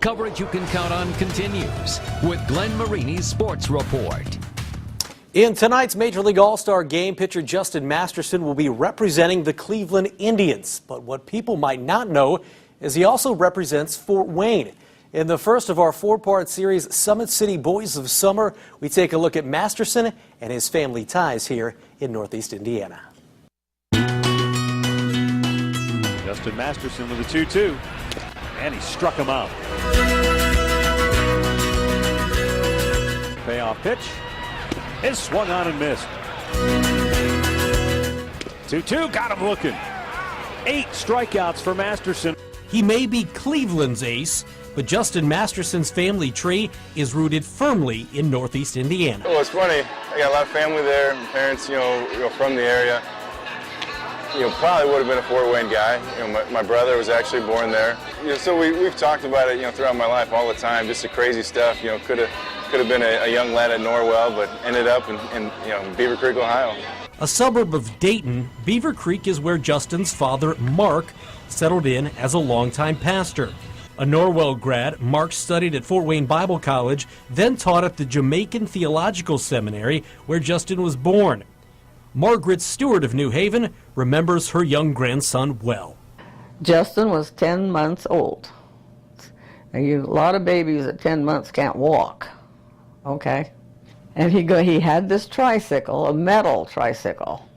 Coverage you can count on continues with Glenn Marini's Sports Report. In tonight's Major League All-Star game, pitcher Justin Masterson will be representing the Cleveland Indians. But what people might not know is he also represents Fort Wayne. In the first of our four-part series, Summit City Boys of Summer, we take a look at Masterson and his family ties here in Northeast Indiana. Justin Masterson with a 2-2, and he struck him out. Payoff pitch is swung on and missed. 2-2, got him looking. 8 strikeouts for Masterson. He may be Cleveland's ace, but Justin Masterson's family tree is rooted firmly in Northeast Indiana. Well, it's funny. I got a lot of family there. My parents, from the area. Probably would have been a Fort Wayne guy. My brother was actually born there. So we've talked about it, throughout my life all the time. Just the crazy stuff. Could have been a young lad at Norwell, but ended up in Beaver Creek, Ohio. A suburb of Dayton, Beaver Creek is where Justin's father, Mark, settled in as a longtime pastor. A Norwell grad, Mark studied at Fort Wayne Bible College, then taught at the Jamaican Theological Seminary, where Justin was born. Margaret Stewart of New Haven remembers her young grandson well. Justin was 10 months old. A lot of babies at 10 months can't walk, okay? And he had this tricycle, a metal tricycle.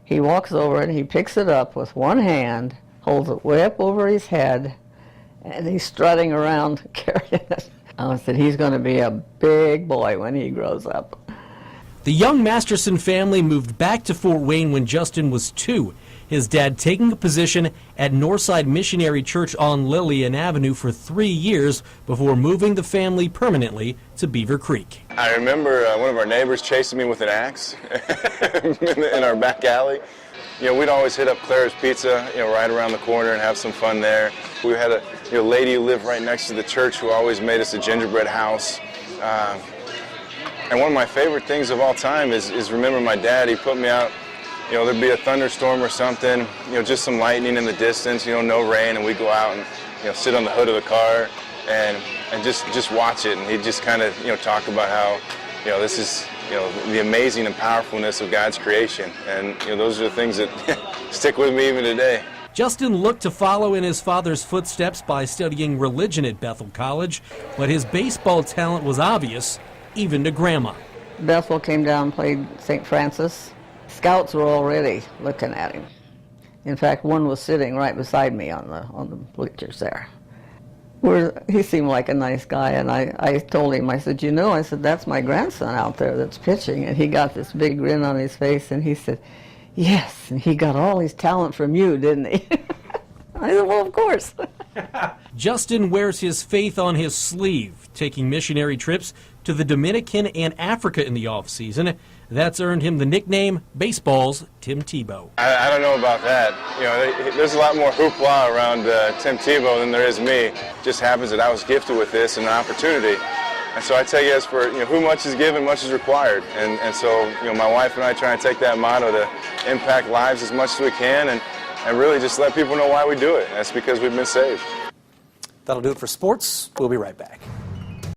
He walks over and he picks it up with one hand, holds it way up over his head, and he's strutting around carrying it. I said, he's going to be a big boy when he grows up. The young Masterson family moved back to Fort Wayne when Justin was 2, his dad taking a position at Northside Missionary Church on Lillian Avenue for 3 years before moving the family permanently to Beaver Creek. I remember one of our neighbors chasing me with an axe in our back alley. We'd always hit up Clara's Pizza, right around the corner and have some fun there. We had a lady who lived right next to the church who always made us a gingerbread house. And one of my favorite things of all time is remember my dad. He put me out, there'd be a thunderstorm or something, just some lightning in the distance, no rain, and we'd go out and, sit on the hood of the car and just watch it. And he'd just kind of, talk about how, this is, the amazing and powerfulness of God's creation. And, those are the things that stick with me even today. Justin looked to follow in his father's footsteps by studying religion at Bethel College, but his baseball talent was obvious, even to Grandma. Bethel came down and played St. Francis. Scouts were already looking at him. In fact, one was sitting right beside me on the bleachers there. He seemed like a nice guy, and I told him, I said, that's my grandson out there that's pitching. And he got this big grin on his face, and he said, yes, and he got all his talent from you, didn't he? I said, well, of course. Justin wears his faith on his sleeve, taking missionary trips to the Dominican and Africa in the off-season. That's earned him the nickname Baseball's Tim Tebow. I don't know about that. There's a lot more hoopla around Tim Tebow than there is me. It just happens that I was gifted with this and an opportunity. And so I tell you, as for who much is given, much is required. And so my wife and I try and take that motto to impact lives as much as we can and really just let people know why we do it. That's because we've been saved. That'll do it for sports. We'll be right back.